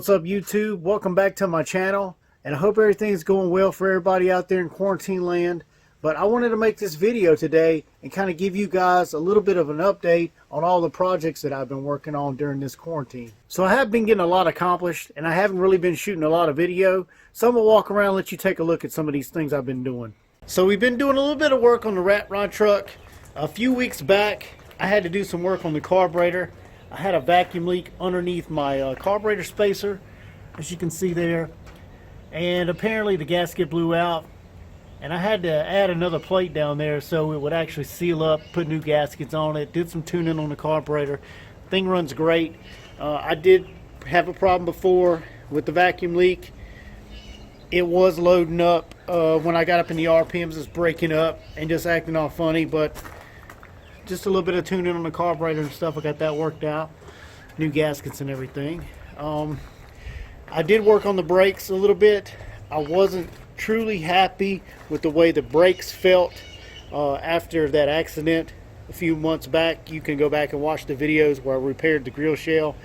What's up, YouTube? Welcome back to my channel, and I hope everything's going well for everybody out there in quarantine land. But I wanted to make this video today and kind of give you guys a little bit of an update on all the projects that I've been working on during this quarantine. So I have been getting a lot accomplished, and I haven't really been shooting a lot of video, so I'm gonna walk around and let you take a look at some of these things I've been doing. So we've been doing a little bit of work on the rat rod truck. A few weeks back I had to do some work on the carburetor. I had a vacuum leak underneath my carburetor spacer, as you can see there, and apparently the gasket blew out, and I had to add another plate down there so it would actually seal up, put new gaskets on it, did some tuning on the carburetor. Thing runs great. I did have a problem before with the vacuum leak. It was loading up when I got up in the RPMs, it's breaking up and just acting all funny, but just a little bit of tuning on the carburetor and stuff. I got that worked out, new gaskets and everything. I did work on the brakes a little bit. I wasn't truly happy with the way the brakes felt after that accident a few months back. You can go back and watch the videos where I repaired the grill shell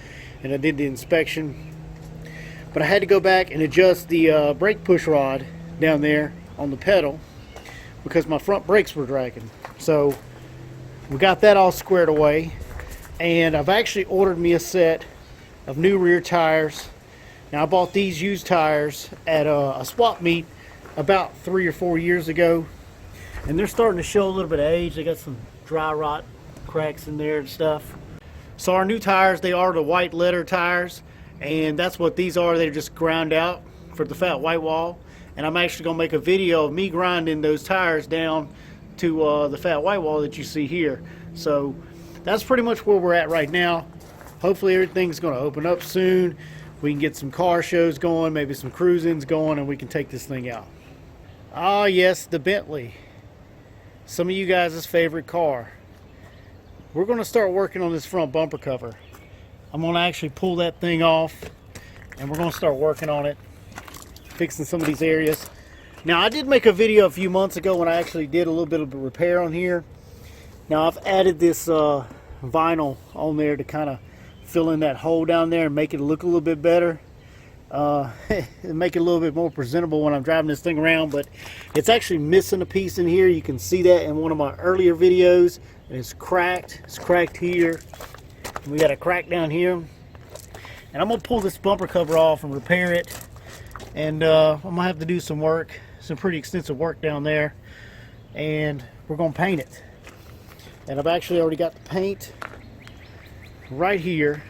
and I did the inspection. But I had to go back and adjust the brake push rod down there on the pedal because my front brakes were dragging. So we got that all squared away, and I've actually ordered me a set of new rear tires. Now, I bought these used tires at a swap meet about 3 or 4 years ago, and they're starting to show a little bit of age. They got some dry rot cracks in there and stuff. So our new tires, they are the white letter tires, and that's what these are. They're just ground out for the fat white wall, and I'm actually going to make a video of me grinding those tires down to the fat white wall that you see here. So that's pretty much where we're at right now. Hopefully everything's going to open up soon. We can get some car shows going, maybe some cruisings going, and we can take this thing out. Ah, yes, the Bentley. Some of you guys' favorite car. We're going to start working on this front bumper cover. I'm going to actually pull that thing off, and we're going to start working on it, fixing some of these areas. Now, I did make a video a few months ago when I actually did a little bit of a repair on here. Now, I've added this vinyl on there to kind of fill in that hole down there and make it look a little bit better. Make it a little bit more presentable when I'm driving this thing around, but it's actually missing a piece in here. You can see that in one of my earlier videos, and it's cracked. It's cracked here. And we got a crack down here. And I'm going to pull this bumper cover off and repair it. And I'm going to have to do some work, some pretty extensive work down there, and we're going to paint it. And I've actually already got the paint right here.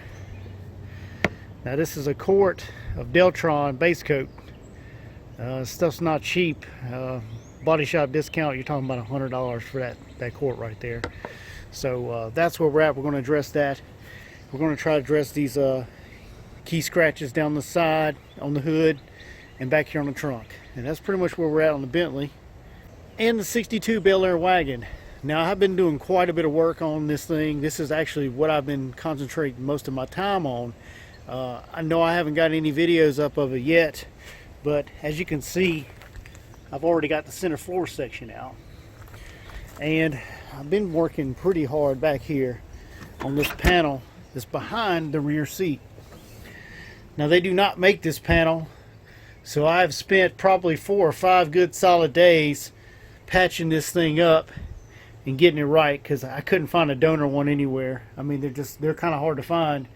Now, this is a quart of Deltron base coat. Stuff's not cheap. Body shop discount, you're talking about $100 for that quart right there. So that's where we're at. We're going to address that. We're going to try to address these key scratches down the side, on the hood, and back here on the trunk. And that's pretty much where we're at on the Bentley and the 62 Bel Air Wagon. Now, I've been doing quite a bit of work on this thing. This is actually what I've been concentrating most of my time on. I know I haven't got any videos up of it yet, but as you can see, I've already got the center floor section out. And I've been working pretty hard back here on this panel that's behind the rear seat. Now, they do not make this panel, so I've spent probably 4 or 5 good solid days patching this thing up and getting it right, because I couldn't find a donor one anywhere. I mean, they're kind of hard to find,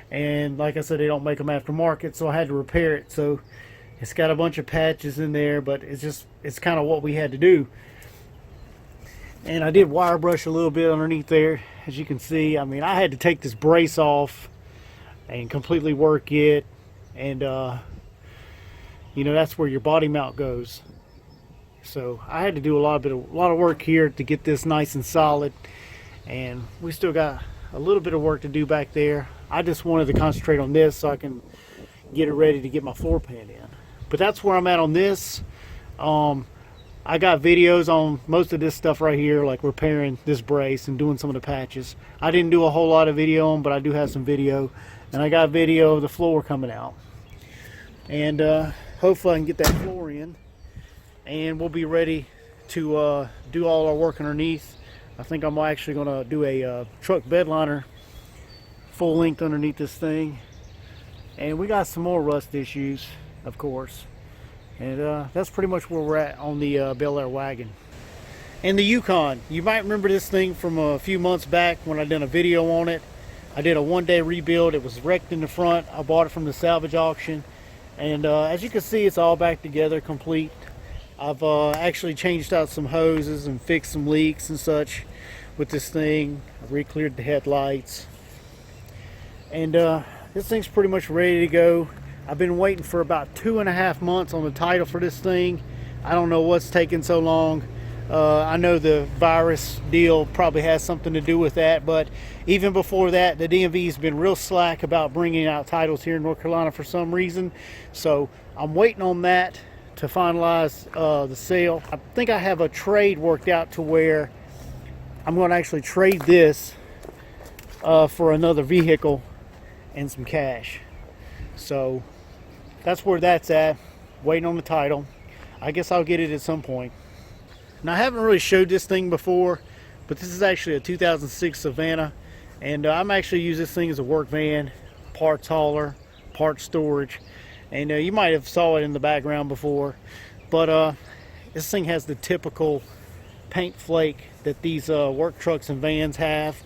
and like I said, they don't make them aftermarket, so I had to repair it. So it's got a bunch of patches in there, but it's kind of what we had to do. And I did wire brush a little bit underneath there, as you can see. I mean, I had to take this brace off and completely work it, and you know, that's where your body mount goes. So I had to do a lot of work here to get this nice and solid, and we still got a little bit of work to do back there. I just wanted to concentrate on this so I can get it ready to get my floor pan in. But that's where I'm at on this. I got videos on most of this stuff right here, like repairing this brace and doing some of the patches. I didn't do a whole lot of video on, but I do have some video, and I got video of the floor coming out. And hopefully I can get that floor in, and we'll be ready to do all our work underneath. I think I'm actually going to do a truck bed liner full length underneath this thing. And we got some more rust issues, of course. And that's pretty much where we're at on the Bel Air Wagon. And the Yukon, you might remember this thing from a few months back when I did a video on it. I did a one-day rebuild. It was wrecked in the front. I bought it from the salvage auction. And as you can see, it's all back together, complete. I've actually changed out some hoses and fixed some leaks and such with this thing. I re-cleared the headlights. And this thing's pretty much ready to go. I've been waiting for about 2.5 months on the title for this thing. I don't know what's taking so long. I know the virus deal probably has something to do with that, but even before that, the DMV's been real slack about bringing out titles here in North Carolina for some reason. So I'm waiting on that to finalize the sale. I think I have a trade worked out to where I'm going to actually trade this for another vehicle and some cash. So that's where that's at, waiting on the title. I guess I'll get it at some point. Now, I haven't really showed this thing before, but this is actually a 2006 Savannah, and I'm actually using this thing as a work van, parts hauler, parts storage, and you might have saw it in the background before, but this thing has the typical paint flake that these work trucks and vans have,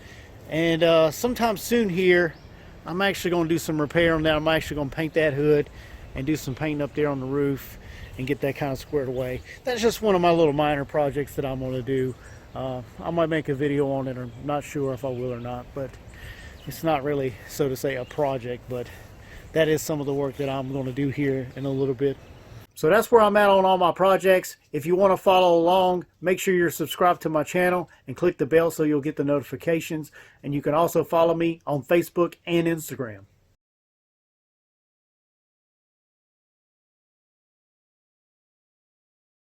and sometime soon here, I'm actually going to do some repair on that. I'm actually going to paint that hood and do some painting up there on the roof and get that kind of squared away. That's just one of my little minor projects that I'm going to do. I might make a video on it. I'm not sure if I will or not, but it's not really, so to say, a project, but that is some of the work that I'm going to do here in a little bit. So that's where I'm at on all my projects. If you want to follow along, make sure you're subscribed to my channel and click the bell so you'll get the notifications. And you can also follow me on Facebook and Instagram.